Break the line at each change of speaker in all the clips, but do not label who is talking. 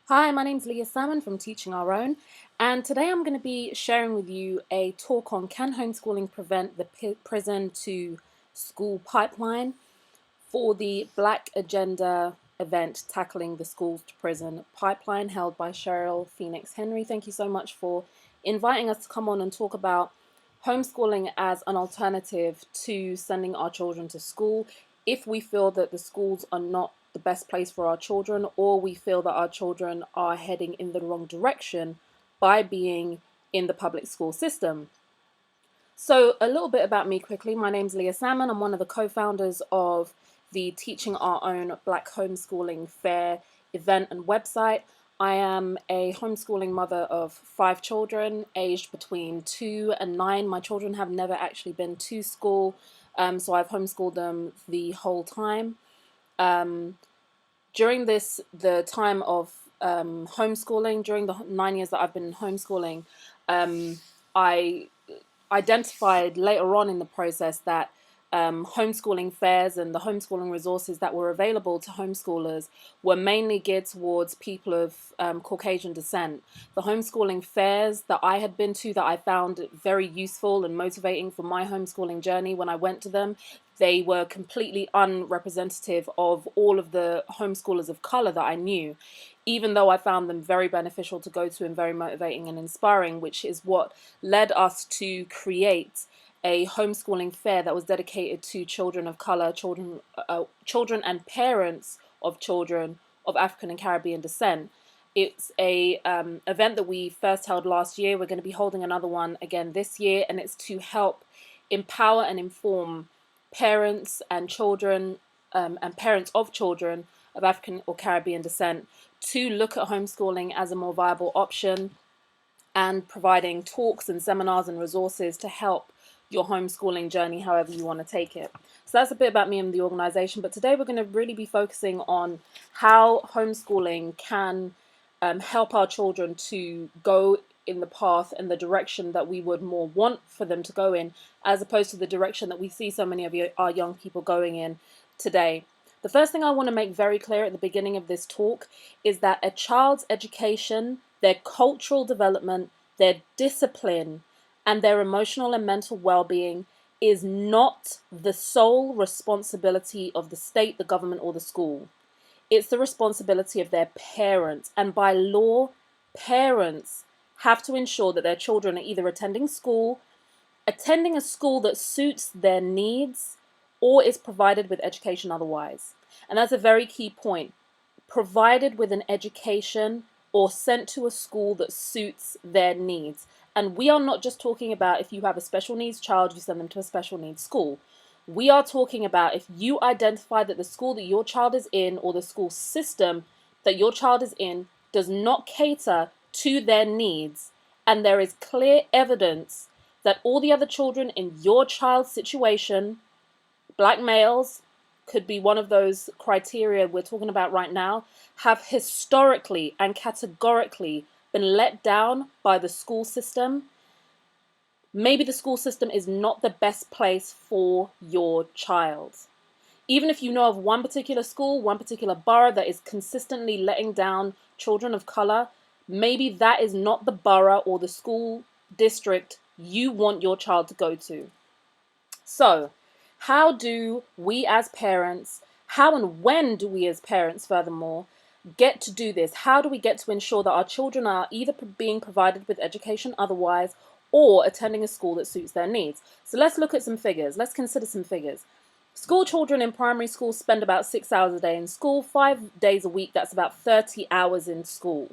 Hi, my name's Leah Salmon from Teaching Our Own, and today I'm going to be sharing with you a talk on can homeschooling prevent the prison to school pipeline for the Black Agenda event tackling the schools to prison pipeline held by Cheryl Phoenix Henry. Thank you so much for inviting us to come on and talk about homeschooling as an alternative to sending our children to school if we feel that the schools are not the best place for our children, or we feel that our children are heading in the wrong direction by being in the public school system. So a little bit about me quickly. My name's Leah Salmon. I'm one of the co-founders of the Teaching Our Own Black Homeschooling Fair event and website. I am a homeschooling mother of 5 children aged between 2 and 9. My children have never actually been to school, so I've homeschooled them the whole time. During the time of homeschooling, during the 9 years that I've been homeschooling, I identified later on in the process that homeschooling fairs and the homeschooling resources that were available to homeschoolers were mainly geared towards people of Caucasian descent. The homeschooling fairs that I had been to, that I found very useful and motivating for my homeschooling journey when I went to them, they were completely unrepresentative of all of the homeschoolers of color that I knew, even though I found them very beneficial to go to and very motivating and inspiring, which is what led us to create a homeschooling fair that was dedicated to children of color, children and parents of children of African and Caribbean descent. It's a event that we first held last year. We're going to be holding another one again this year, and it's to help empower and inform parents and children and parents of children of African or Caribbean descent to look at homeschooling as a more viable option, and providing talks and seminars and resources to help your homeschooling journey however you want to take it. So that's a bit about me and the organization, but today we're going to really be focusing on how homeschooling can help our children to go in the path and the direction that we would more want for them to go in, as opposed to the direction that we see so many of our young people going in today. The first thing I want to make very clear at the beginning of this talk is that a child's education, their cultural development, their discipline, and their emotional and mental well-being is not the sole responsibility of the state, the government, or the school. It's the responsibility of their parents. And by law, parents have to ensure that their children are either attending a school that suits their needs, or is provided with education otherwise. And that's a very key point. Provided with an education or sent to a school that suits their needs. And we are not just talking about if you have a special needs child, you send them to a special needs school. We are talking about if you identify that the school that your child is in, or the school system that your child is in, does not cater to their needs, and there is clear evidence that all the other children in your child's situation, Black males could be one of those criteria we're talking about right now, have historically and categorically been let down by the school system. Maybe the school system is not the best place for your child. Even if you know of one particular school, one particular borough that is consistently letting down children of color, maybe that is not the borough or the school district you want your child to go to. So, how do we as parents, how and when do we as parents, furthermore, get to do this? How do we get to ensure that our children are either being provided with education otherwise, or attending a school that suits their needs? So let's look at some figures. Let's consider some figures. School children in primary school spend about 6 hours a day in school, 5 days a week. That's about 30 hours in school.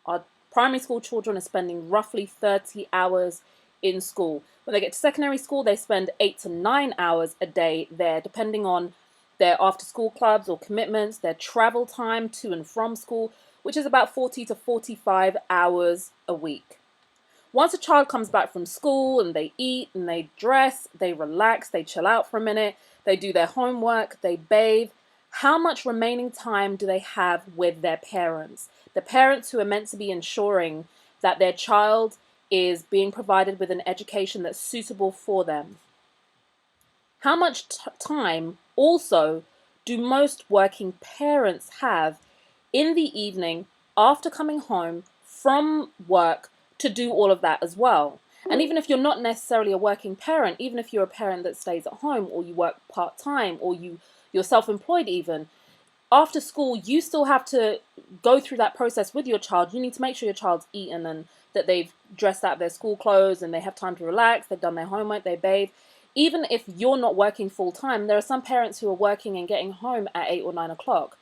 Our primary school children are spending roughly 30 hours in school. When they get to secondary school, they spend 8 to 9 hours a day there, depending on their after-school clubs or commitments, their travel time to and from school, which is about 40 to 45 hours a week. Once a child comes back from school and they eat and they dress, they relax, they chill out for a minute, they do their homework, they bathe, how much remaining time do they have with their parents? The parents who are meant to be ensuring that their child is being provided with an education that's suitable for them. How much time also do most working parents have in the evening after coming home from work to do all of that as well? And even if you're not necessarily a working parent, even if you're a parent that stays at home, or you work part-time, or you're self-employed even, after school, you still have to go through that process with your child. You need to make sure your child's eaten and that they've dressed out their school clothes and they have time to relax, they've done their homework, they bathe. Even if you're not working full time, there are some parents who are working and getting home at 8 or 9 o'clock.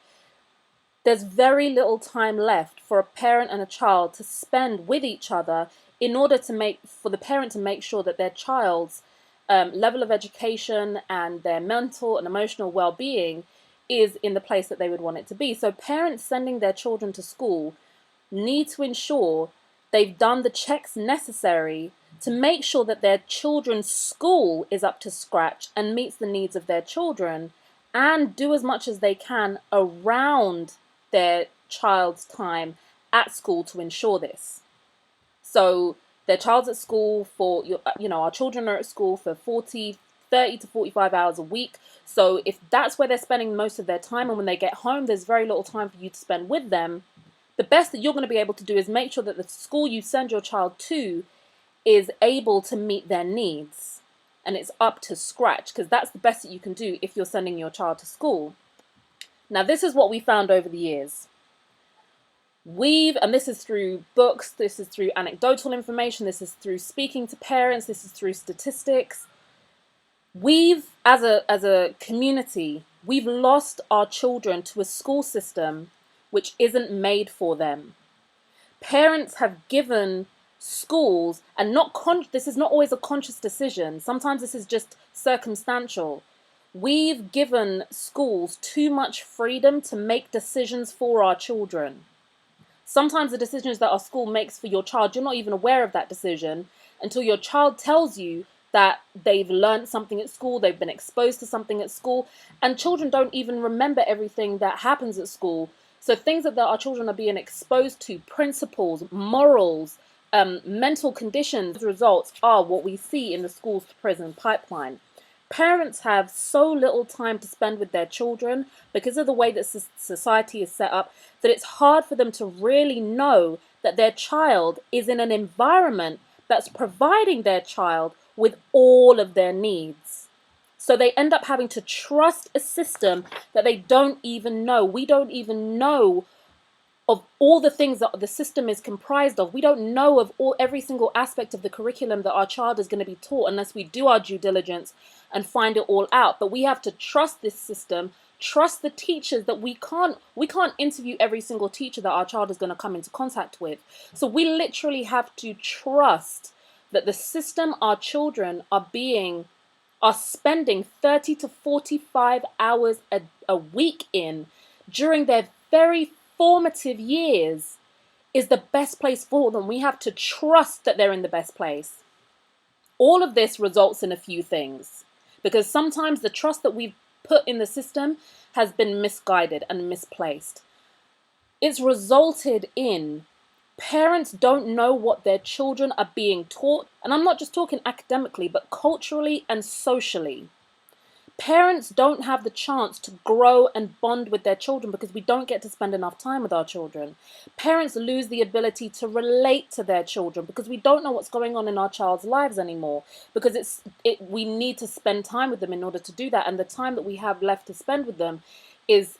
There's very little time left for a parent and a child to spend with each other in order for the parent to make sure that their child's level of education and their mental and emotional well-being is in the place that they would want it to be. So parents sending their children to school need to ensure they've done the checks necessary to make sure that their children's school is up to scratch and meets the needs of their children, and do as much as they can around their child's time at school to ensure this. So their child's at school for, our children are at school for 30 to 45 hours a week. So if that's where they're spending most of their time, and when they get home, there's very little time for you to spend with them, the best that you're going to be able to do is make sure that the school you send your child to is able to meet their needs and it's up to scratch, because that's the best that you can do if you're sending your child to school. Now, this is what we found over the years. And this is through books, this is through anecdotal information, this is through speaking to parents, this is through statistics. As a community, we've lost our children to a school system which isn't made for them. Parents have given schools, and this is not always a conscious decision, sometimes this is just circumstantial. We've given schools too much freedom to make decisions for our children. Sometimes the decisions that our school makes for your child, you're not even aware of that decision until your child tells you that they've learned something at school, they've been exposed to something at school, and children don't even remember everything that happens at school. So things that our children are being exposed to, principles, morals, mental conditions, results are what we see in the schools to prison pipeline. Parents have so little time to spend with their children because of the way that society is set up, that it's hard for them to really know that their child is in an environment that's providing their child with all of their needs. So they end up having to trust a system that they don't even know. We don't even know of all the things that the system is comprised of. We don't know of every single aspect of the curriculum that our child is going to be taught unless we do our due diligence and find it all out. But we have to trust this system, trust the teachers, that we can't interview every single teacher that our child is going to come into contact with. So we literally have to trust that the system our children are spending 30 to 45 hours a week in during their very formative years is the best place for them. We have to trust that they're in the best place. All of this results in a few things, because sometimes the trust that we've put in the system has been misguided and misplaced. It's resulted in parents don't know what their children are being taught, and I'm not just talking academically, but culturally and socially. Parents don't have the chance to grow and bond with their children because we don't get to spend enough time with our children. Parents lose the ability to relate to their children because we don't know what's going on in our child's lives anymore, because we need to spend time with them in order to do that, and the time that we have left to spend with them is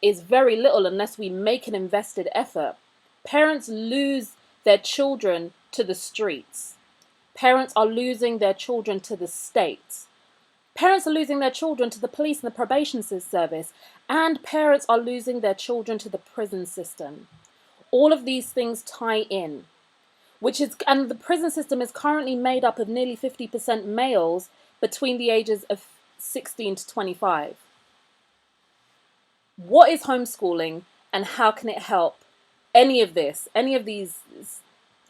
very little unless we make an invested effort. Parents lose their children to the streets. Parents are losing their children to the state. Parents are losing their children to the police and the probation service, and parents are losing their children to the prison system. All of these things tie in, and the prison system is currently made up of nearly 50% males between the ages of 16 to 25. What is homeschooling, and how can it help any of these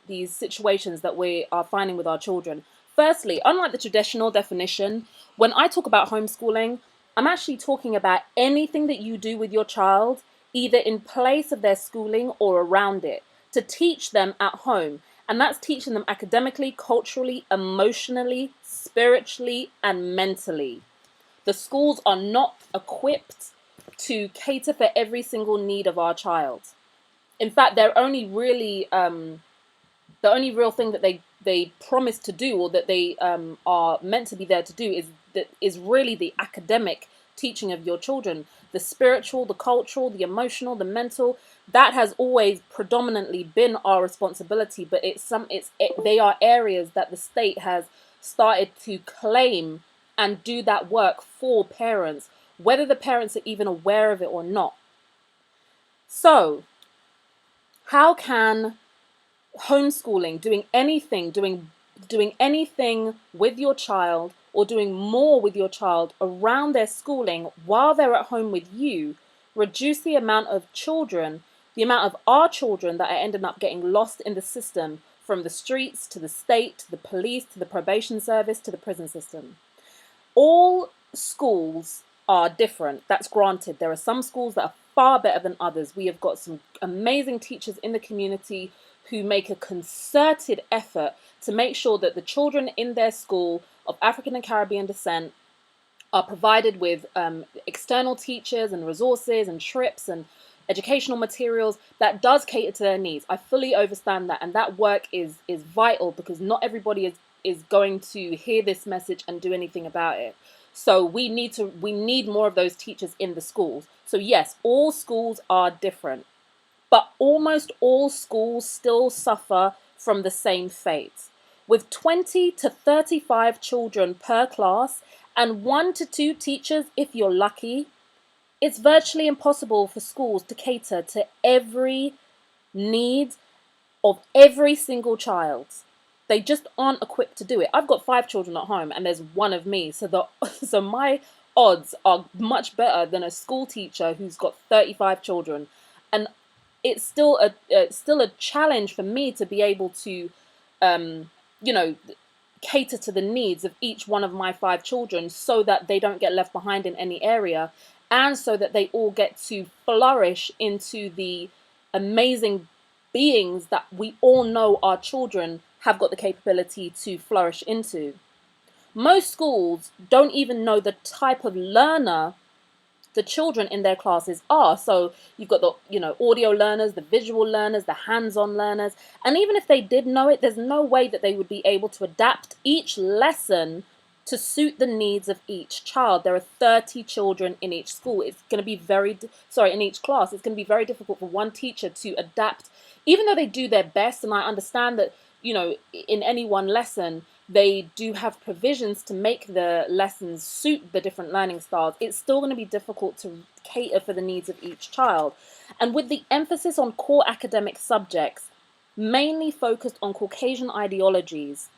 situations that we are finding with our children? Firstly, unlike the traditional definition, when I talk about homeschooling, I'm actually talking about anything that you do with your child, either in place of their schooling or around it, to teach them at home. And that's teaching them academically, culturally, emotionally, spiritually, and mentally. The schools are not equipped to cater for every single need of our child. In fact, the only real thing that they promise to do, or that they are meant to be there to do, is really the academic teaching of your children. The spiritual, the cultural, the emotional, the mental, that has always predominantly been our responsibility. But they are areas that the state has started to claim and do that work for parents, whether the parents are even aware of it or not. So, how can homeschooling, doing anything with your child, or doing more with your child around their schooling while they're at home with you, reduce the amount of children, the amount of our children that are ending up getting lost in the system, from the streets to the state to the police to the probation service to the prison system. All schools are different. That's granted. There are some schools that are far better than others. We have got some amazing teachers in the community who make a concerted effort to make sure that the children in their school of African and Caribbean descent are provided with external teachers and resources and trips and educational materials that does cater to their needs. I fully understand that, and that work is vital, because not everybody is going to hear this message and do anything about it. So we need more of those teachers in the schools. So yes, all schools are different, but almost all schools still suffer from the same fate. With 20 to 35 children per class and 1 to 2 teachers if you're lucky, it's virtually impossible for schools to cater to every need of every single child. They just aren't equipped to do it. I've got 5 children at home and there's one of me. So my odds are much better than a school teacher who's got 35 children. And it's still a challenge for me to be able to you know, cater to the needs of each one of my 5 children, so that they don't get left behind in any area, and so that they all get to flourish into the amazing beings that we all know our children have got the capability to flourish into. Most schools don't even know the type of learner the children in their classes are. So you've got the audio learners, the visual learners, the hands-on learners, and even if they did know it, there's no way that they would be able to adapt each lesson to suit the needs of each child. There are 30 children in each school. It's going to be in each class. It's going to be very difficult for one teacher to adapt, even though they do their best. And I understand that, in any one lesson, they do have provisions to make the lessons suit the different learning styles. It's still going to be difficult to cater for the needs of each child. And with the emphasis on core academic subjects, mainly focused on Caucasian ideologies,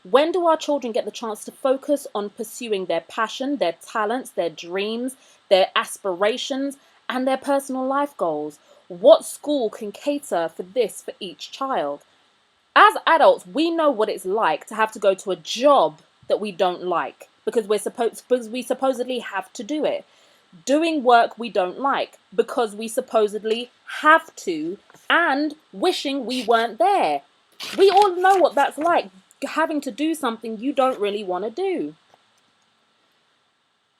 when do our children get the chance to focus on pursuing their passion, their talents, their dreams, their aspirations, and their personal life goals? What school can cater for this for each child? As adults, we know what it's like to have to go to a job that we don't like because we supposedly have to do it. Doing work we don't like because we supposedly have to, and wishing we weren't there. We all know what that's like, having to do something you don't really want to do.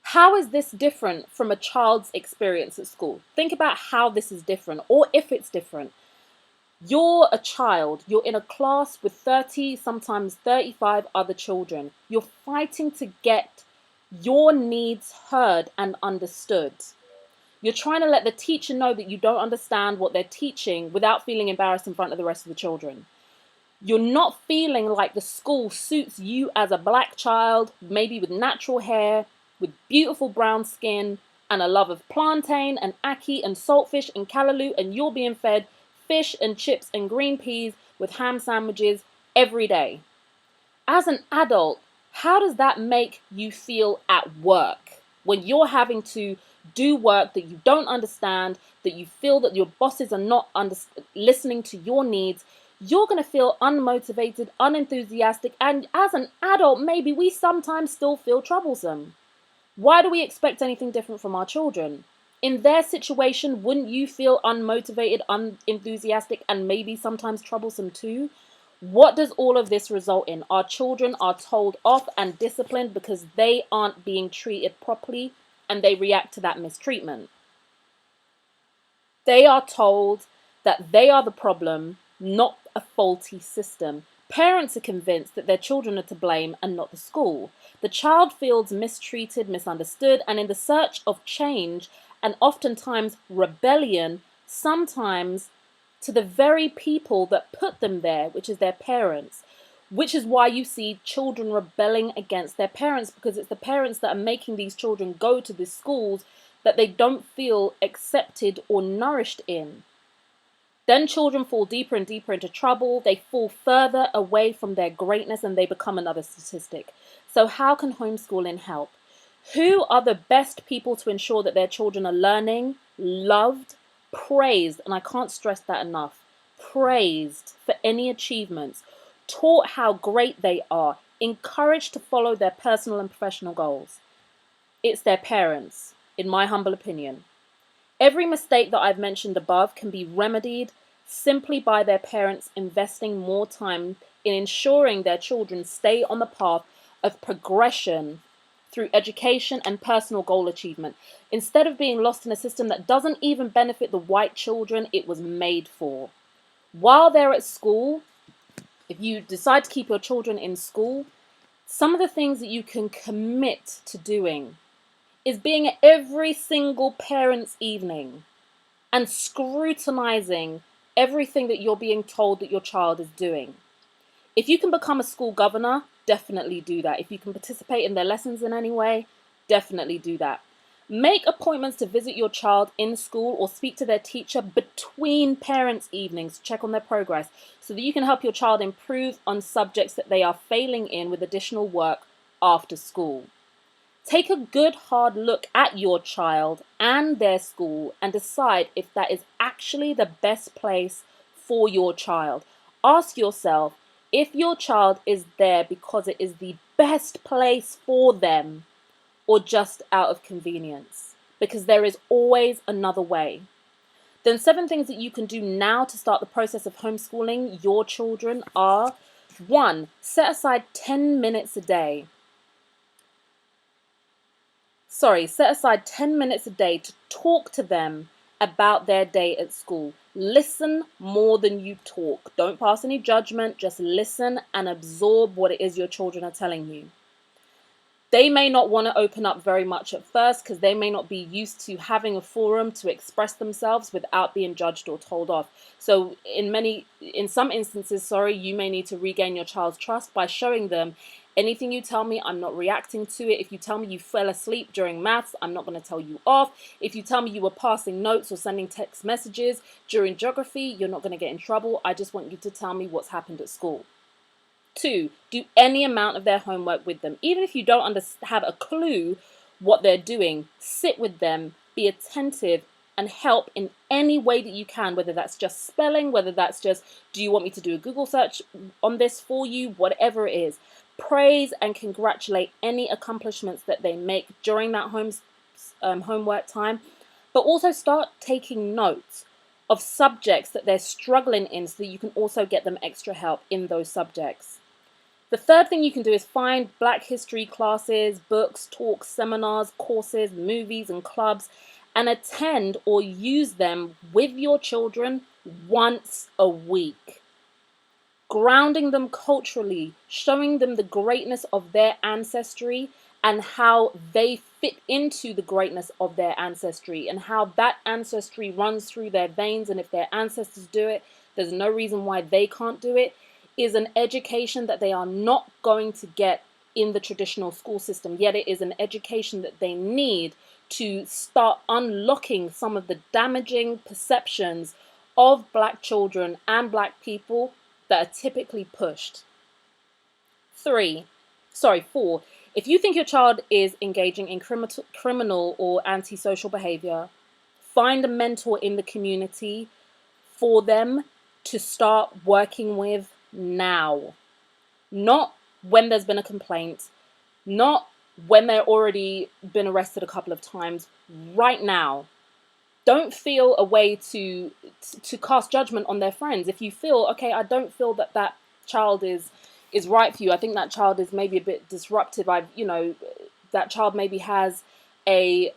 How is this different from a child's experience at school? Think about how this is different, or if it's different. You're a child, you're in a class with 30, sometimes 35 other children. You're fighting to get your needs heard and understood. You're trying to let the teacher know that you don't understand what they're teaching without feeling embarrassed in front of the rest of the children. You're not feeling like the school suits you as a black child, maybe with natural hair, with beautiful brown skin, and a love of plantain and ackee and saltfish and callaloo, and you're being fed fish and chips and green peas with ham sandwiches every day. As an adult, how does that make you feel at work when you're having to do work that you don't understand, that you feel that your bosses are not listening to your needs? You're going to feel unmotivated, unenthusiastic, and as an adult, maybe we sometimes still feel troublesome. Why do we expect anything different from our children? In their situation, wouldn't you feel unmotivated, unenthusiastic, and maybe sometimes troublesome too? What does all of this result in? Our children are told off and disciplined because they aren't being treated properly and they react to that mistreatment. They are told that they are the problem, not a faulty system. Parents are convinced that their children are to blame and not the school. The child feels mistreated, misunderstood, and in the search of change and oftentimes rebellion, sometimes to the very people that put them there, which is their parents. Which is why you see children rebelling against their parents, because it's the parents that are making these children go to these schools that they don't feel accepted or nourished in. Then children fall deeper and deeper into trouble. They fall further away from their greatness and they become another statistic. So how can homeschooling help? Who are the best people to ensure that their children are learning, loved, praised, and I can't stress that enough, praised for any achievements, taught how great they are, encouraged to follow their personal and professional goals? It's their parents, in my humble opinion. Every mistake that I've mentioned above can be remedied simply by their parents investing more time in ensuring their children stay on the path of progression through education and personal goal achievement, instead of being lost in a system that doesn't even benefit the white children it was made for. While they're at school, if you decide to keep your children in school, some of the things that you can commit to doing is being at every single parent's evening and scrutinizing everything that you're being told that your child is doing. If you can become a school governor, definitely do that. If you can participate in their lessons in any way, definitely do that. Make appointments to visit your child in school or speak to their teacher between parents' evenings to check on their progress so that you can help your child improve on subjects that they are failing in with additional work after school. Take a good hard look at your child and their school and decide if that is actually the best place for your child. Ask yourself if your child is there because it is the best place for them or just out of convenience, because there is always another way. Then 7 things that you can do now to start the process of homeschooling your children are: 1. Set aside 10 minutes a day. Set aside 10 minutes a day to talk to them about their day at school. Listen more than you talk. Don't pass any judgment. Just listen and absorb what it is your children are telling you. They may not want to open up very much at first because they may not be used to having a forum to express themselves without being judged or told off. So in some instances, you may need to regain your child's trust by showing them anything you tell me, I'm not reacting to it. If you tell me you fell asleep during maths, I'm not going to tell you off. If you tell me you were passing notes or sending text messages during geography, you're not going to get in trouble. I just want you to tell me what's happened at school. 2, do any amount of their homework with them. Even if you don't have a clue what they're doing, sit with them, be attentive, and help in any way that you can, whether that's just spelling, whether that's just, do you want me to do a Google search on this for you, whatever it is. Praise and congratulate any accomplishments that they make during that homework time, but also start taking notes of subjects that they're struggling in so that you can also get them extra help in those subjects. The 3rd thing you can do is find Black history classes, books, talks, seminars, courses, movies, and clubs, and attend or use them with your children once a week. Grounding them culturally, showing them the greatness of their ancestry and how they fit into the greatness of their ancestry and how that ancestry runs through their veins, and if their ancestors do it, there's no reason why they can't do it, is an education that they are not going to get in the traditional school system, yet it is an education that they need to start unlocking some of the damaging perceptions of Black children and Black people that are typically pushed. 4, if you think your child is engaging in criminal or antisocial behavior, find a mentor in the community for them to start working with now. Not when there's been a complaint, not when they're already been arrested a couple of times, right now. Don't feel a way to cast judgment on their friends. If you feel, okay, I don't feel that child is right for you. I think that child is maybe a bit disruptive. That child maybe has a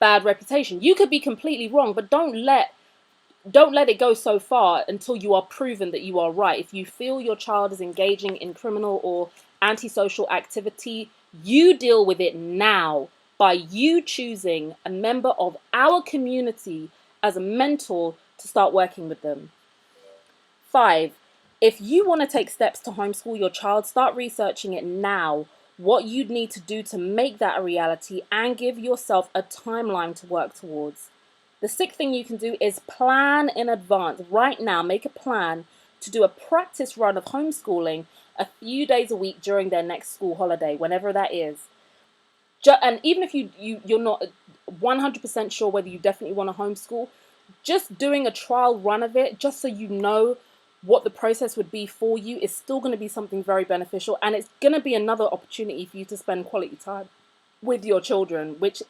bad reputation. You could be completely wrong, but don't let it go so far until you are proven that you are right. If you feel your child is engaging in criminal or antisocial activity, you deal with it now by you choosing a member of our community as a mentor to start working with them. 5, if you want to take steps to homeschool your child, start researching it now, what you'd need to do to make that a reality, and give yourself a timeline to work towards. The 6th thing you can do is plan in advance. Right now, make a plan to do a practice run of homeschooling a few days a week during their next school holiday, whenever that is. And even if you're not 100% sure whether you definitely want to homeschool, just doing a trial run of it, just so you know what the process would be for you, is still going to be something very beneficial. And it's going to be another opportunity for you to spend quality time with your children, which,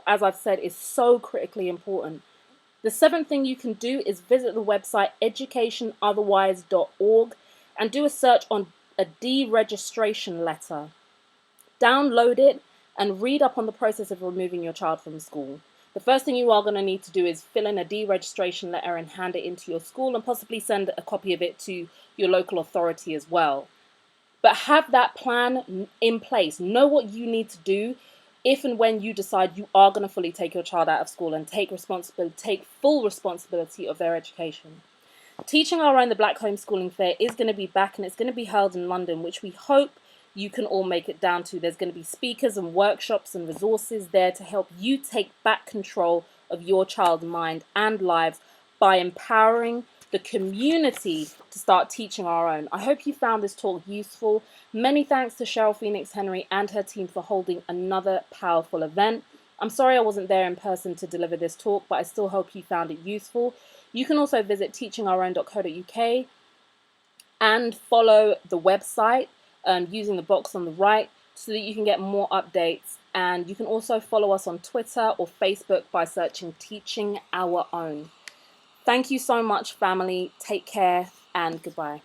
as I've said, is so critically important. The 7th thing you can do is visit the website educationotherwise.org and do a search on a deregistration letter. Download it and read up on the process of removing your child from school. The first thing you are going to need to do is fill in a deregistration letter and hand it into your school, and possibly send a copy of it to your local authority as well. But have that plan in place. Know what you need to do if and when you decide you are going to fully take your child out of school and take full responsibility of their education. Teaching Our Own, the Black Homeschooling Fair, is going to be back, and it's going to be held in London, which we hope you can all make it down to. There's going to be speakers and workshops and resources there to help you take back control of your child's mind and lives by empowering the community to start teaching our own. I hope you found this talk useful. Many thanks to Cheryl Phoenix Henry and her team for holding another powerful event. I'm sorry I wasn't there in person to deliver this talk, but I still hope you found it useful. You can also visit teachingourOwn.co.uk and follow the website using the box on the right so that you can get more updates. And you can also follow us on Twitter or Facebook by searching Teaching Our Own. Thank you so much, family. Take care and goodbye.